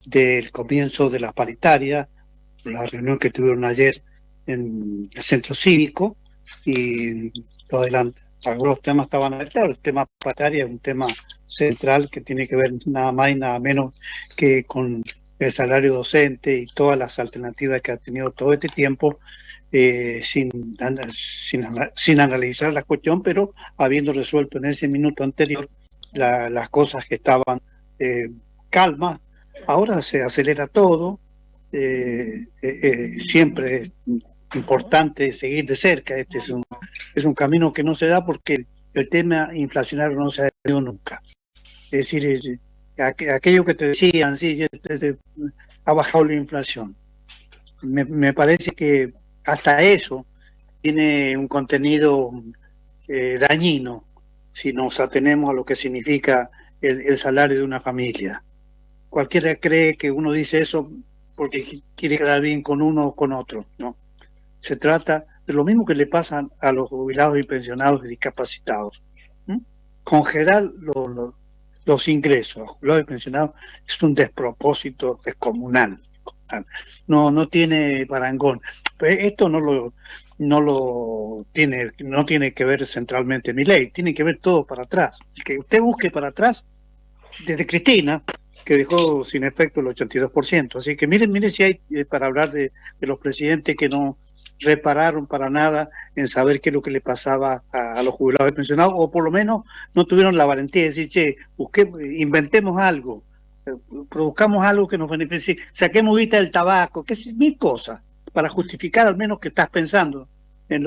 del comienzo de la paritaria, la reunión que tuvieron ayer en el centro cívico, y lo adelante. Algunos temas estaban ahí, claro, el tema paritaria es un tema central que tiene que ver nada más y nada menos que con el salario docente y todas las alternativas que ha tenido todo este tiempo, sin analizar la cuestión, pero habiendo resuelto en ese minuto anterior las cosas que estaban eh, calmas. Ahora se acelera todo. Siempre es importante seguir de cerca. Este es un camino que no se da porque el tema inflacionario no se ha ido nunca. Es decir, aquello que te decían, sí, ha bajado la inflación. Me parece que hasta eso tiene un contenido dañino si nos atenemos a lo que significa el salario de una familia. Cualquiera cree que uno dice eso porque quiere quedar bien con uno o con otro, ¿no? Se trata de lo mismo que le pasa a los jubilados y pensionados y discapacitados. ¿Mm? Congelar los ingresos a los jubilados y pensionados es un despropósito descomunal. No tiene parangón. Pues esto no tiene que ver centralmente mi ley, tiene que ver todo para atrás. El que usted busque para atrás, desde Cristina, que dejó sin efecto el 82%. Así que miren si hay para hablar de los presidentes que no repararon para nada en saber qué es lo que le pasaba a los jubilados y pensionados, o por lo menos no tuvieron la valentía de decir, che, inventemos algo, produzcamos algo que nos beneficie, saquemos guita del tabaco, que es mil cosas, para justificar al menos que estás pensando en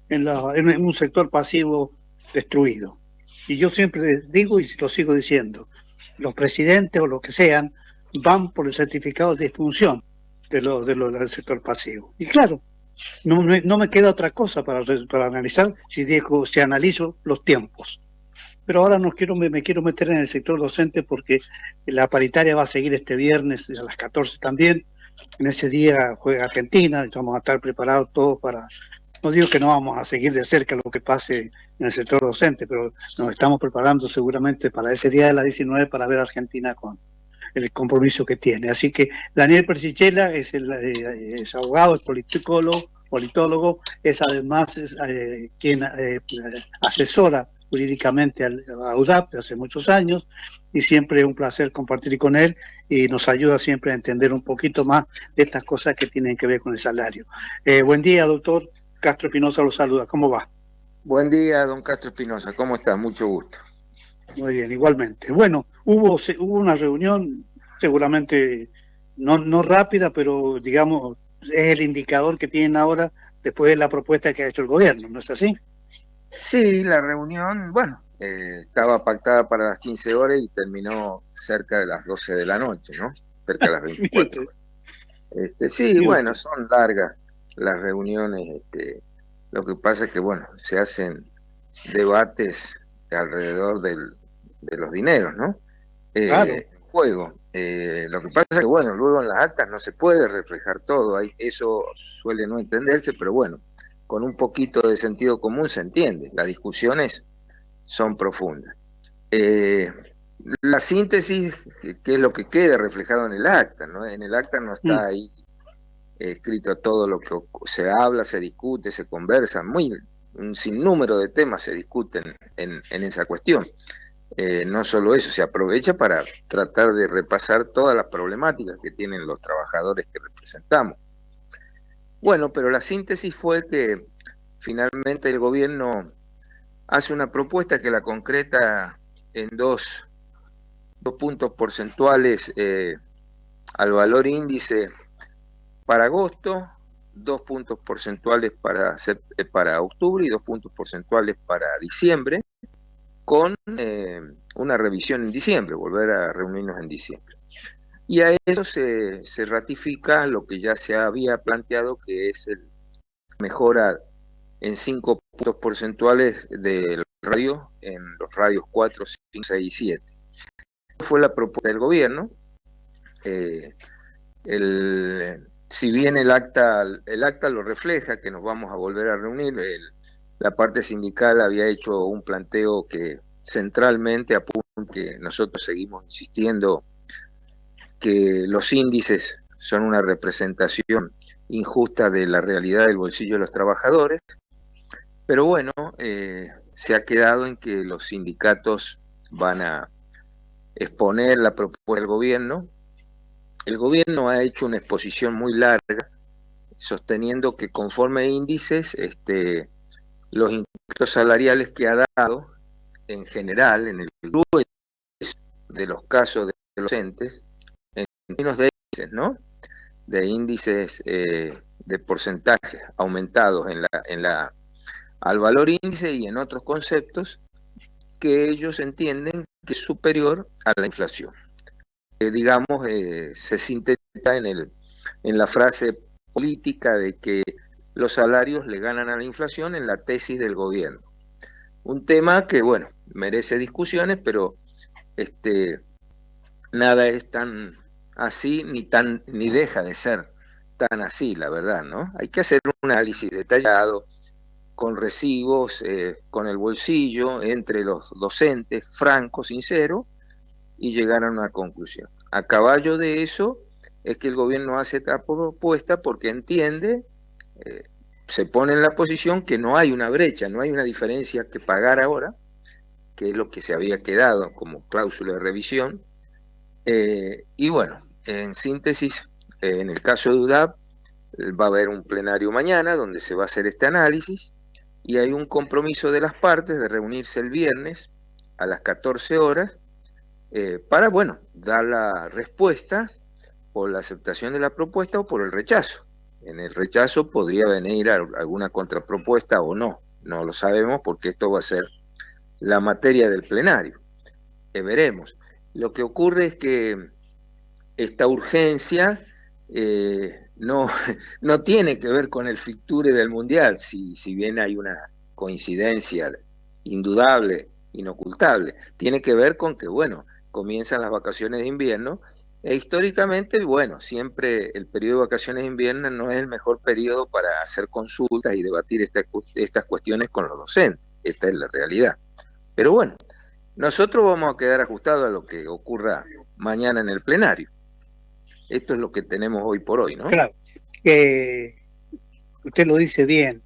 en un sector pasivo destruido. Y yo siempre digo y lo sigo diciendo, los presidentes o lo que sean van por el certificado de disfunción del sector pasivo. Y claro, no me queda otra cosa para analizar si analizo los tiempos. Pero ahora me quiero meter en el sector docente porque la paritaria va a seguir este viernes a las 14 también. En ese día juega Argentina, y vamos a estar preparados todos para... No digo que no vamos a seguir de cerca lo que pase en el sector docente, pero nos estamos preparando seguramente para ese día de la 19 para ver a Argentina con el compromiso que tiene. Así que Daniel Persichella es abogado, es politólogo, es además quien asesora jurídicamente a UDAP de hace muchos años, y siempre es un placer compartir con él y nos ayuda siempre a entender un poquito más de estas cosas que tienen que ver con el salario. Buen día, doctor. Castro Espinosa lo saluda. ¿Cómo va? Buen día, don Castro Espinosa. ¿Cómo está? Mucho gusto. Muy bien, igualmente. Bueno, hubo una reunión, seguramente no rápida, pero digamos, es el indicador que tienen ahora después de la propuesta que ha hecho el gobierno, ¿no es así? Sí, la reunión, bueno, estaba pactada para las 15 horas y terminó cerca de las 12 de la noche, ¿no? Cerca de las 24 horas. Sí, bueno, son largas las reuniones. Lo que pasa es que, bueno, se hacen debates alrededor de los dineros, ¿no? Claro. Juego. Lo que pasa es que, bueno, luego en las actas no se puede reflejar todo. Eso suele no entenderse, pero bueno, con un poquito de sentido común se entiende. Las discusiones son profundas. La síntesis, que es lo que queda reflejado en el acta, ¿no? En el acta no está ahí escrito todo lo que se habla, se discute, se conversa, un sinnúmero de temas se discuten en esa cuestión. No solo eso, se aprovecha para tratar de repasar todas las problemáticas que tienen los trabajadores que representamos. Bueno, pero la síntesis fue que finalmente el gobierno hace una propuesta que la concreta en dos puntos porcentuales al valor índice para agosto, 2 puntos porcentuales para octubre y 2 puntos porcentuales para diciembre, con una revisión en diciembre, volver a reunirnos en diciembre. Y a eso se ratifica lo que ya se había planteado, que es el mejora en 5 puntos porcentuales del radio, en los radios 4, 5, 6 y 7. Fue la propuesta del gobierno. Si bien el acta lo refleja, que nos vamos a volver a reunir, la parte sindical había hecho un planteo que centralmente apunta que nosotros seguimos insistiendo que los índices son una representación injusta de la realidad del bolsillo de los trabajadores, pero bueno, se ha quedado en que los sindicatos van a exponer la propuesta del gobierno. El gobierno ha hecho una exposición muy larga, sosteniendo que conforme índices, los incrementos salariales que ha dado, en general, en el grueso de los casos de los docentes, en términos de índices, ¿no? De índices de porcentaje aumentados al valor índice y en otros conceptos que ellos entienden que es superior a la inflación. Digamos, se sintetiza en la frase política de que los salarios le ganan a la inflación en la tesis del gobierno. Un tema que, bueno, merece discusiones, pero nada es tan así ni deja de ser tan así, la verdad, ¿no? Hay que hacer un análisis detallado, con recibos, con el bolsillo, entre los docentes, franco, sincero, y llegar a una conclusión. A caballo de eso es que el gobierno hace esta propuesta porque entiende, se pone en la posición que no hay una brecha, no hay una diferencia que pagar ahora, que es lo que se había quedado como cláusula de revisión. Y bueno, en síntesis, en el caso de UDAP, va a haber un plenario mañana donde se va a hacer este análisis y hay un compromiso de las partes de reunirse el viernes a las 14 horas para, bueno, dar la respuesta por la aceptación de la propuesta o por el rechazo. En el rechazo podría venir alguna contrapropuesta o no, no lo sabemos porque esto va a ser la materia del plenario. Veremos. Lo que ocurre es que esta urgencia no, no tiene que ver con el fixture del Mundial, si bien hay una coincidencia indudable, inocultable, tiene que ver con que, bueno, comienzan las vacaciones de invierno e históricamente, bueno, siempre el periodo de vacaciones de invierno no es el mejor periodo para hacer consultas y debatir estas cuestiones con los docentes, esta es la realidad. Pero bueno, nosotros vamos a quedar ajustados a lo que ocurra mañana en el plenario. Esto es lo que tenemos hoy por hoy, ¿no? Claro, usted lo dice bien,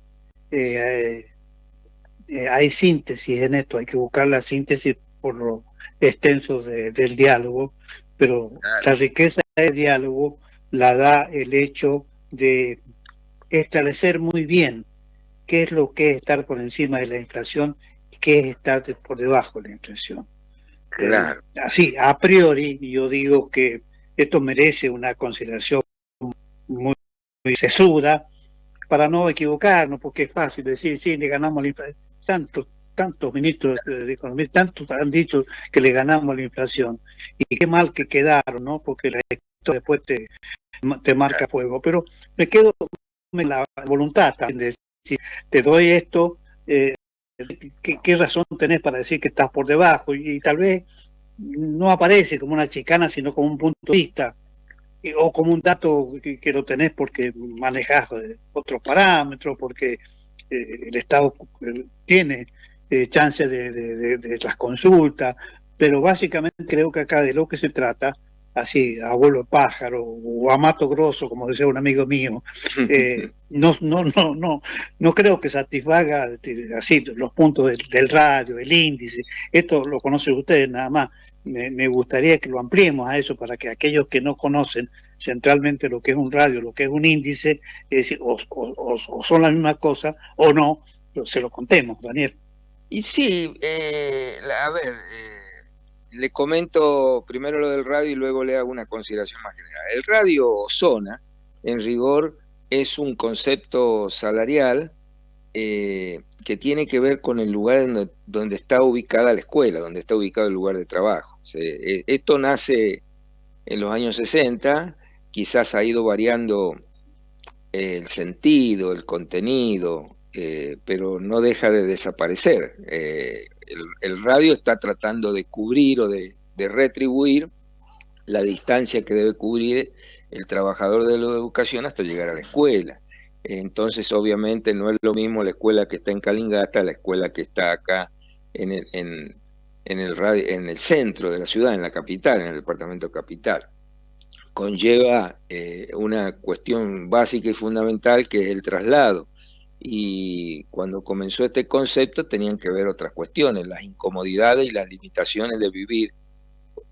hay síntesis en esto, hay que buscar la síntesis por lo extenso del diálogo, pero Claro. la riqueza del diálogo la da el hecho de establecer muy bien qué es lo que es estar por encima de la inflación y qué es estar por debajo de la inflación. Claro. Así, a priori, yo digo que esto merece una consideración muy, muy sesuda para no equivocarnos, porque es fácil decir, sí, le ganamos la inflación. Tantos ministros de Economía, tantos han dicho que le ganamos la inflación. Y qué mal que quedaron, ¿no? Porque la historia después te marca fuego. Pero me quedo con la voluntad también de decir, te doy esto, ¿qué razón tenés para decir que estás por debajo? Y tal vez no aparece como una chicana, sino como un punto de vista, o como un dato que lo tenés porque manejás otros parámetros, porque el Estado tiene chance de las consultas, pero básicamente creo que acá de lo que se trata, así, a vuelo pájaro o a mato grosso, como decía un amigo mío, no creo que satisfaga así los puntos del radio, el índice. Esto lo conocen ustedes nada más. Me gustaría que lo ampliemos a eso para que aquellos que no conocen centralmente lo que es un radio, lo que es un índice, es decir, o son la misma cosa o no, se lo contemos, Daniel. Y sí, a ver, le comento primero lo del radio y luego le hago una consideración más general. El radio zona, en rigor, es un concepto salarial que tiene que ver con el lugar donde está ubicada la escuela, donde está ubicado el lugar de trabajo. Esto nace en los años 60, quizás ha ido variando el sentido, el contenido, pero no deja de desaparecer. El radio está tratando de cubrir o de retribuir la distancia que debe cubrir el trabajador de la educación hasta llegar a la escuela. Entonces, obviamente, no es lo mismo la escuela que está en Calingasta, la escuela que está acá en el centro de la ciudad, en la capital, en el departamento capital. conlleva una cuestión básica y fundamental que es el traslado. Y cuando comenzó este concepto tenían que ver otras cuestiones, las incomodidades y las limitaciones de vivir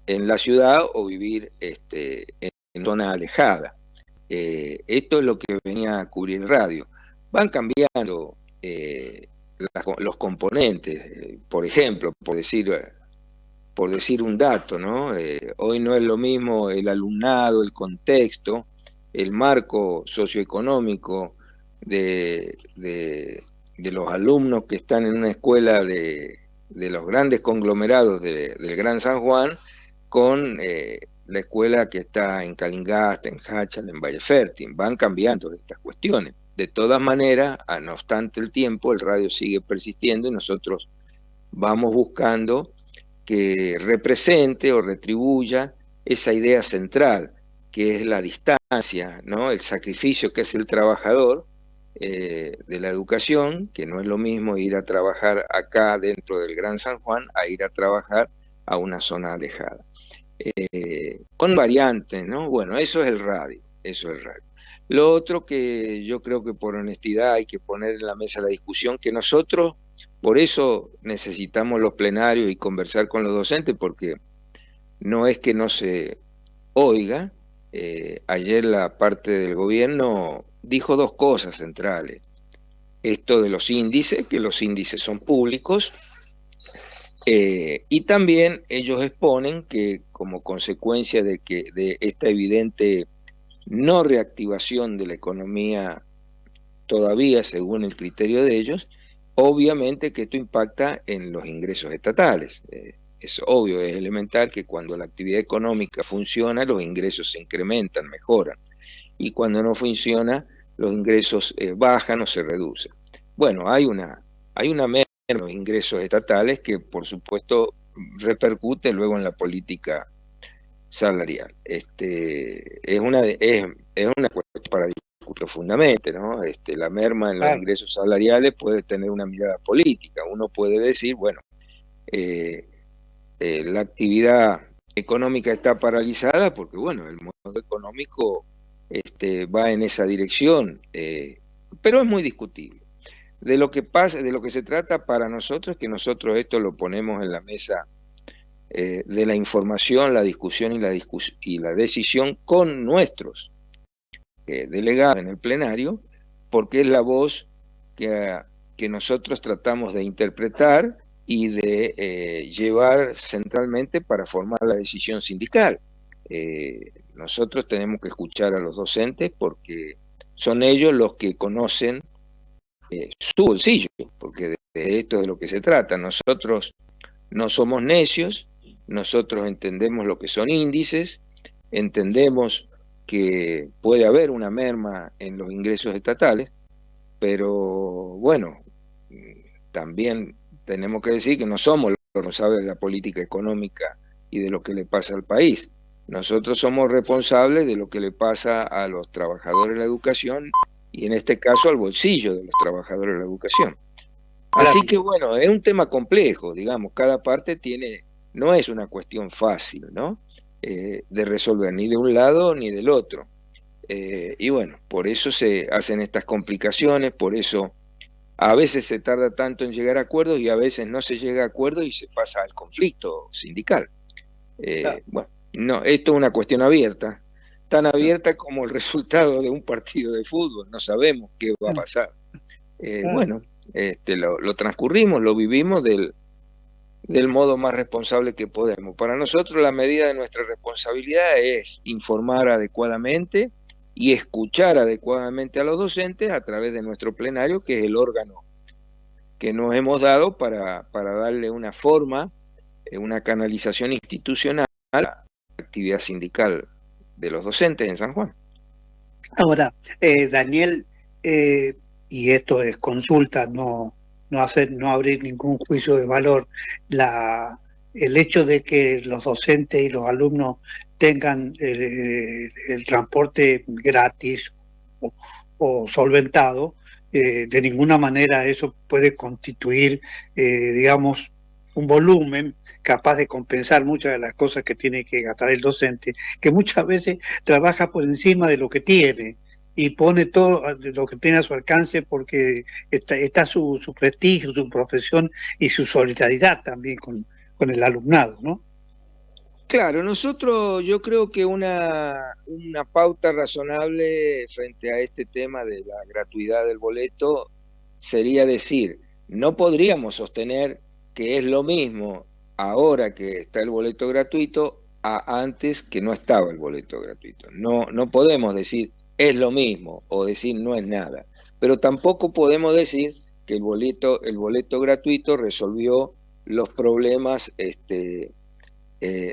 en la ciudad o vivir en zona alejada. Esto es lo que venía a cubrir el radio. Van cambiando los componentes, por ejemplo, por decir un dato, ¿no? Hoy no es lo mismo el alumnado, el contexto, el marco socioeconómico de los alumnos que están en una escuela de los grandes conglomerados del Gran San Juan con la escuela que está en Calingasta, en Hachal, en Valle Fértil. Van cambiando estas cuestiones. De todas maneras, no obstante el tiempo, el radio sigue persistiendo y nosotros vamos buscando que represente o retribuya esa idea central, que es la distancia, ¿no? El sacrificio que hace el trabajador de la educación, que no es lo mismo ir a trabajar acá dentro del Gran San Juan a ir a trabajar a una zona alejada. Con variantes, ¿no? Bueno, eso es el radio, eso es el radio. Lo otro que yo creo que por honestidad hay que poner en la mesa la discusión, que nosotros, por eso necesitamos los plenarios y conversar con los docentes, porque no es que no se oiga. Ayer la parte del gobierno dijo dos cosas centrales. Esto de los índices, que los índices son públicos, y también ellos exponen que como consecuencia de esta evidente no reactivación de la economía todavía según el criterio de ellos, obviamente que esto impacta en los ingresos estatales. Es obvio, es elemental que cuando la actividad económica funciona, los ingresos se incrementan, mejoran, y cuando no funciona, los ingresos bajan o se reducen. Bueno, hay una merma en los ingresos estatales que por supuesto repercute luego en la política salarial. Es una cuestión para discutir profundamente, ¿no? La merma en los ingresos salariales puede tener una mirada política. Uno puede decir, bueno, la actividad económica está paralizada porque, bueno, el modelo económico va en esa dirección, pero es muy discutible. De lo que pasa, de lo que se trata para nosotros es que nosotros esto lo ponemos en la mesa de la información, la discusión y la decisión con nuestros delegados en el plenario, porque es la voz que nosotros tratamos de interpretar y de llevar centralmente para formar la decisión sindical. Nosotros tenemos que escuchar a los docentes porque son ellos los que conocen su bolsillo, porque de esto es de lo que se trata. Nosotros no somos necios, nosotros entendemos lo que son índices, entendemos que puede haber una merma en los ingresos estatales, pero bueno, también tenemos que decir que no somos los responsables de la política económica y de lo que le pasa al país. Nosotros somos responsables de lo que le pasa a los trabajadores de la educación y en este caso al bolsillo de los trabajadores de la educación. Así que bueno, es un tema complejo, digamos, cada parte no es una cuestión fácil, ¿no? De resolver ni de un lado ni del otro. Y bueno, por eso se hacen estas complicaciones, por eso a veces se tarda tanto en llegar a acuerdos y a veces no se llega a acuerdos y se pasa al conflicto sindical. Bueno, no, esto es una cuestión abierta, tan abierta como el resultado de un partido de fútbol, no sabemos qué va a pasar. Bueno, lo transcurrimos, lo vivimos del modo más responsable que podemos. Para nosotros la medida de nuestra responsabilidad es informar adecuadamente y escuchar adecuadamente a los docentes a través de nuestro plenario, que es el órgano que nos hemos dado para darle una forma, una canalización institucional a la actividad sindical de los docentes en San Juan. Ahora, Daniel, y esto es consulta, no abrir ningún juicio de valor, el hecho de que los docentes y los alumnos tengan el transporte gratis o solventado, de ninguna manera eso puede constituir, digamos, un volumen capaz de compensar muchas de las cosas que tiene que gastar el docente, que muchas veces trabaja por encima de lo que tiene y pone todo lo que tiene a su alcance porque está su prestigio, su profesión y su solidaridad también con el alumnado, ¿no? Claro, yo creo que una pauta razonable frente a este tema de la gratuidad del boleto sería decir, no podríamos sostener que es lo mismo ahora que está el boleto gratuito a antes que no estaba el boleto gratuito. No podemos decir es lo mismo o decir no es nada, pero tampoco podemos decir que el boleto gratuito resolvió los problemas de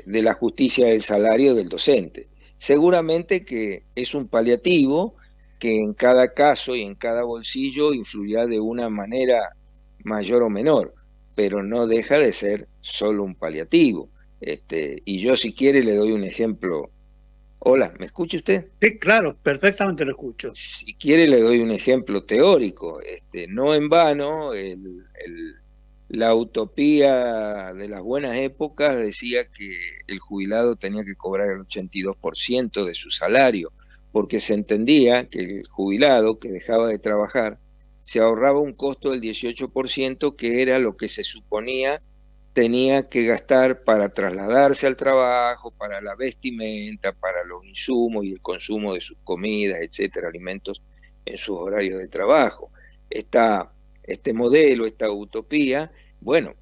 la justicia del salario del docente. Seguramente que es un paliativo que en cada caso y en cada bolsillo influirá de una manera mayor o menor, pero no deja de ser solo un paliativo. Y yo si quiere le doy un ejemplo. Hola, ¿me escucha usted? Sí, claro, perfectamente lo escucho. Si quiere le doy un ejemplo teórico. No en vano, la utopía de las buenas épocas decía que el jubilado tenía que cobrar el 82% de su salario, porque se entendía que el jubilado que dejaba de trabajar se ahorraba un costo del 18%, que era lo que se suponía tenía que gastar para trasladarse al trabajo, para la vestimenta, para los insumos y el consumo de sus comidas, etcétera, alimentos en sus horarios de trabajo. Este modelo, esta utopía, bueno,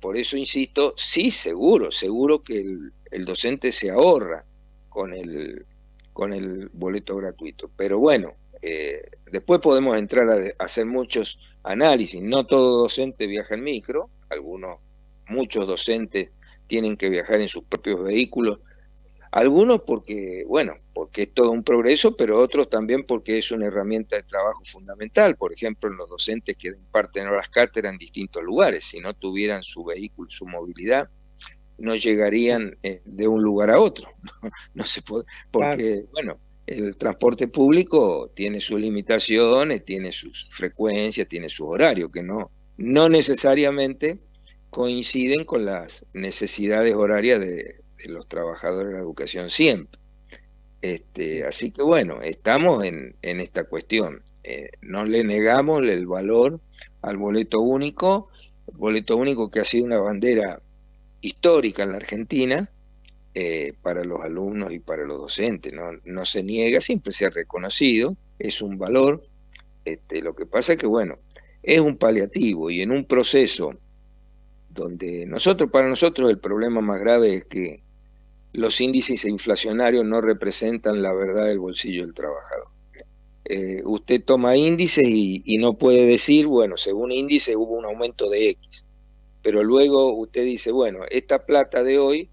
por eso insisto, sí, seguro que el docente se ahorra con el boleto gratuito, pero bueno, después podemos entrar a hacer muchos análisis. No todo docente viaja en micro, muchos docentes tienen que viajar en sus propios vehículos, algunos porque es todo un progreso, pero otros también porque es una herramienta de trabajo fundamental. Por ejemplo, en los docentes que imparten horas cátedra en distintos lugares, si no tuvieran su vehículo, su movilidad, no llegarían de un lugar a otro. No se puede, porque, bueno, el transporte público tiene sus limitaciones, tiene sus frecuencias, tiene sus horarios, que no necesariamente coinciden con las necesidades horarias de los trabajadores de la educación siempre. Así que bueno, estamos en esta cuestión. No le negamos el valor al boleto único, el boleto único que ha sido una bandera histórica en la Argentina para los alumnos y para los docentes. No se niega, siempre se ha reconocido, es un valor. Lo que pasa es que bueno, es un paliativo y en un proceso donde para nosotros el problema más grave es que los índices inflacionarios no representan la verdad del bolsillo del trabajador. Usted toma índices y no puede decir, bueno, según índice hubo un aumento de X, pero luego usted dice, bueno, esta plata de hoy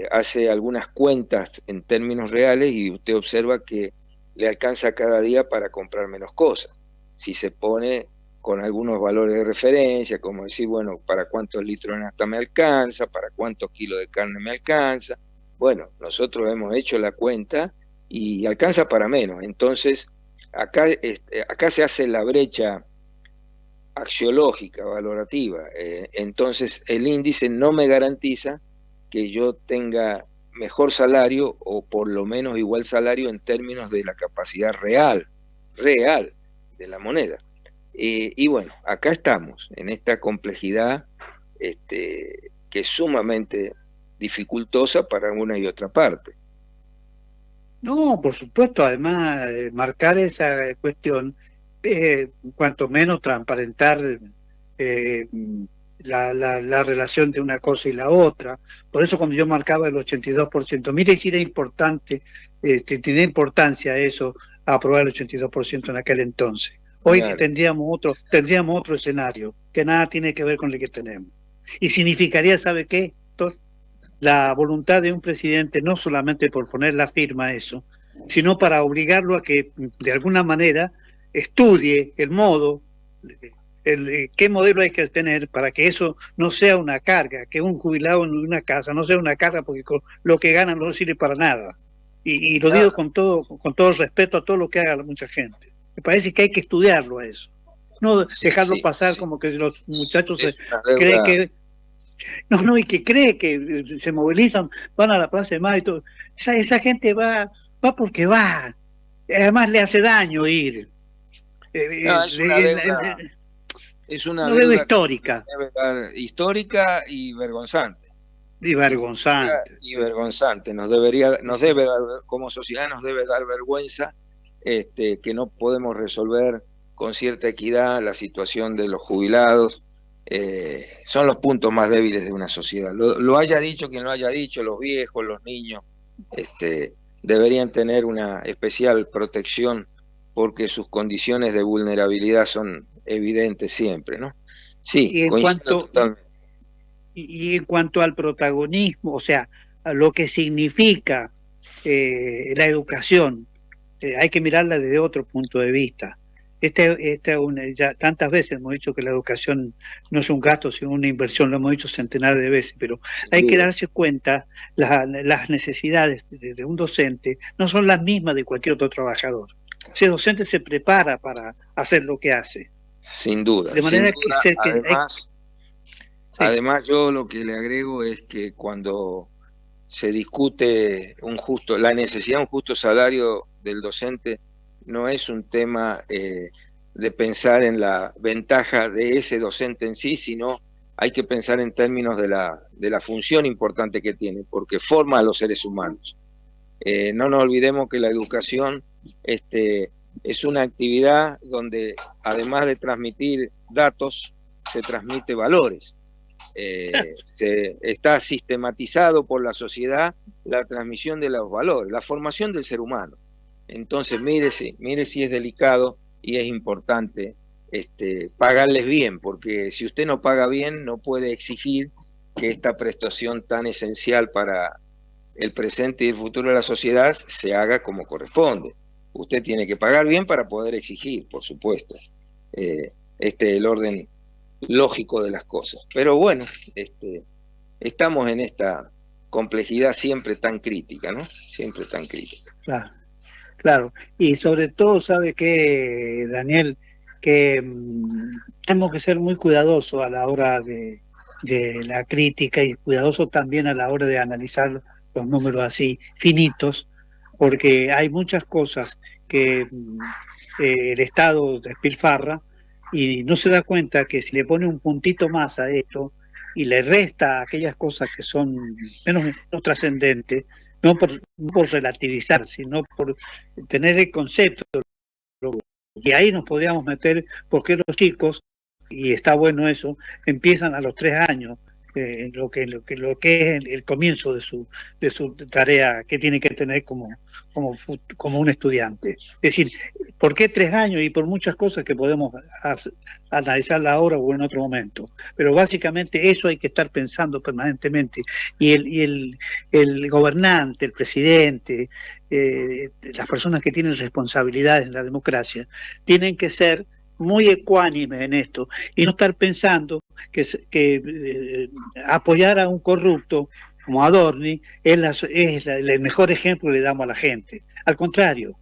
hace algunas cuentas en términos reales y usted observa que le alcanza cada día para comprar menos cosas. Si se pone con algunos valores de referencia, como decir, bueno, ¿para cuántos litros de nafta me alcanza? ¿Para cuántos kilos de carne me alcanza? Bueno, nosotros hemos hecho la cuenta y alcanza para menos. Entonces, acá se hace la brecha axiológica, valorativa. Entonces, el índice no me garantiza que yo tenga mejor salario o por lo menos igual salario en términos de la capacidad real de la moneda. Y bueno, acá estamos, en esta complejidad que es sumamente dificultosa para una y otra parte. No, por supuesto, además, marcar esa cuestión, cuanto menos transparentar la relación de una cosa y la otra. Por eso cuando yo marcaba el 82%, mire si era importante, tenía importancia eso, aprobar el 82% en aquel entonces. Hoy Claro. tendríamos otro escenario, que nada tiene que ver con el que tenemos. Y significaría, ¿sabe qué? La voluntad de un presidente, no solamente por poner la firma a eso, sino para obligarlo a que, de alguna manera, estudie el modo, qué modelo hay que tener para que eso no sea una carga, que un jubilado en una casa no sea una carga, porque con lo que gana no sirve para nada. Y lo digo con todo respeto a todo lo que haga mucha gente. Me parece que hay que estudiarlo a eso. No dejarlo pasar como que los muchachos creen que No, no, y que cree que se movilizan, van a la Plaza de Mayo y todo. Esa gente va porque va. Además le hace daño ir. No, es una Una deuda deuda que histórica debe dar histórica y vergonzante. y Histórica vergonzante. y vergonzante. Nos Sí. debe dar, como sociedad nos debe dar vergüenza que no podemos resolver con cierta equidad la situación de los jubilados. Son los puntos más débiles de una sociedad. Lo haya dicho quien lo haya dicho, los viejos, los niños, deberían tener una especial protección porque sus condiciones de vulnerabilidad son evidentes siempre, ¿no? Sí, Y en coincido cuanto, totalmente. y en cuanto al protagonismo, o sea, a lo que significa la educación, hay que mirarla desde otro punto de vista. Ya tantas veces hemos dicho que la educación no es un gasto, sino una inversión, lo hemos dicho centenares de veces, pero Sin hay que duda. darse cuenta, las necesidades de un docente no son las mismas de cualquier otro trabajador. Ese docente se prepara para hacer lo que hace. Sin duda, De sin manera que, duda. Además, sí, además yo lo que le agrego es que cuando se discute la necesidad de un justo salario del docente, no es un tema de pensar en la ventaja de ese docente en sí, sino hay que pensar en términos de la función importante que tiene, porque forma a los seres humanos. No nos olvidemos que la educación es una actividad donde además de transmitir datos, se transmite valores. Se está sistematizado por la sociedad la transmisión de los valores, la formación del ser humano. Entonces, mire si es delicado y es importante pagarles bien, porque si usted no paga bien, no puede exigir que esta prestación tan esencial para el presente y el futuro de la sociedad se haga como corresponde. Usted tiene que pagar bien para poder exigir, por supuesto. Este es el orden lógico de las cosas. Pero bueno, estamos en esta complejidad siempre tan crítica, ¿no? Siempre tan crítica. claro. Claro, y sobre todo, ¿sabe qué, Daniel? Que tenemos que ser muy cuidadosos a la hora de la crítica y cuidadosos también a la hora de analizar los números así finitos, porque hay muchas cosas que el Estado despilfarra y no se da cuenta que si le pone un puntito más a esto y le resta aquellas cosas que son menos trascendentes, no por relativizar, sino por tener el concepto. Y ahí nos podríamos meter porque los chicos, y está bueno eso, empiezan a los 3 años, lo que es el comienzo de su tarea que tiene que tener como un estudiante. Es decir, ¿por qué 3 años? Y por muchas cosas que podemos analizarla ahora o en otro momento. Pero básicamente eso hay que estar pensando permanentemente. El gobernante, el presidente, las personas que tienen responsabilidades en la democracia, tienen que ser muy ecuánimes en esto y no estar pensando que apoyar a un corrupto como Adorni el mejor ejemplo que le damos a la gente. Al contrario,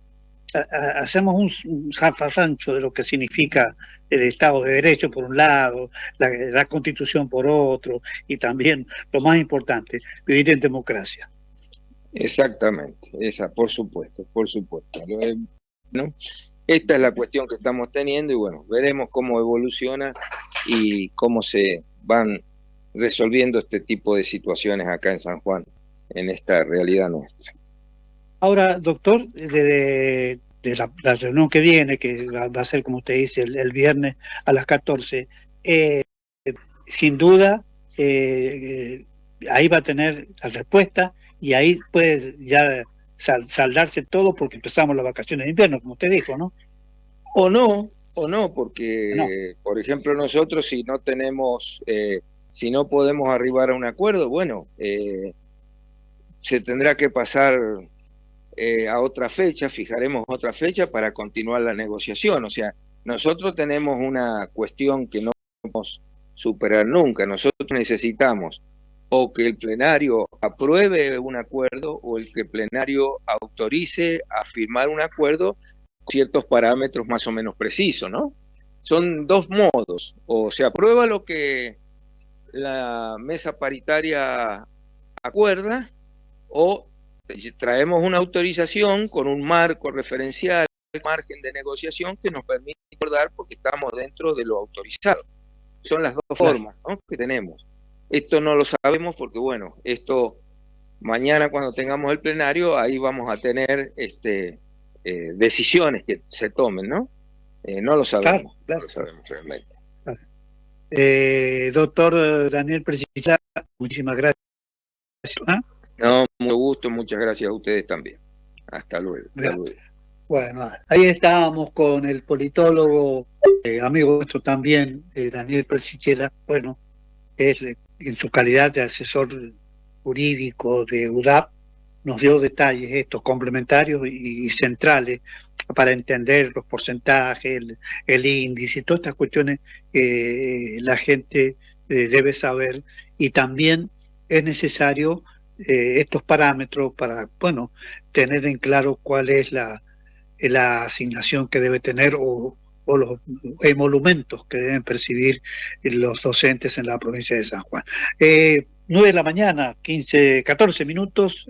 hacemos un zafarrancho de lo que significa el Estado de Derecho por un lado, la Constitución por otro, y también, lo más importante, vivir en democracia. Exactamente, esa, por supuesto, por supuesto. ¿No? Esta es la cuestión que estamos teniendo y bueno, veremos cómo evoluciona y cómo se van resolviendo este tipo de situaciones acá en San Juan, en esta realidad nuestra. Ahora, doctor, de la reunión que viene, que va a ser, como usted dice, el viernes a las 14, sin duda, ahí va a tener la respuesta y ahí puede ya saldarse todo porque empezamos las vacaciones de invierno, como usted dijo, ¿no? O no, No, porque, por ejemplo, nosotros si no tenemos, si no podemos arribar a un acuerdo, bueno, se tendrá que pasar a otra fecha, fijaremos otra fecha para continuar la negociación. O sea, nosotros tenemos una cuestión que no podemos superar nunca. Nosotros necesitamos o que el plenario apruebe un acuerdo o el que el plenario autorice a firmar un acuerdo con ciertos parámetros más o menos precisos, ¿no? Son dos modos, o se aprueba la mesa paritaria acuerda, o traemos una autorización con un marco referencial, margen de negociación que nos permite acordar porque estamos dentro de lo autorizado. Son las dos formas, ¿no?, que tenemos. Esto no lo sabemos porque, bueno, esto mañana cuando tengamos el plenario, ahí vamos a tener decisiones que se tomen, ¿no? No lo sabemos, Claro. no lo sabemos realmente. Doctor Daniel Precisela, muchísimas gracias. No, mucho gusto, muchas gracias a ustedes también. Hasta luego. Hasta luego. Bueno, ahí estábamos con el politólogo, amigo nuestro también, Daniel Precisela. Bueno, él en su calidad de asesor jurídico de UDAP nos dio detalles estos complementarios y centrales para entender los porcentajes, el índice, todas estas cuestiones que la gente debe saber, y también es necesario estos parámetros para, bueno, tener en claro cuál es la asignación que debe tener o los emolumentos que deben percibir los docentes en la provincia de San Juan. 9 de la mañana, 14 minutos.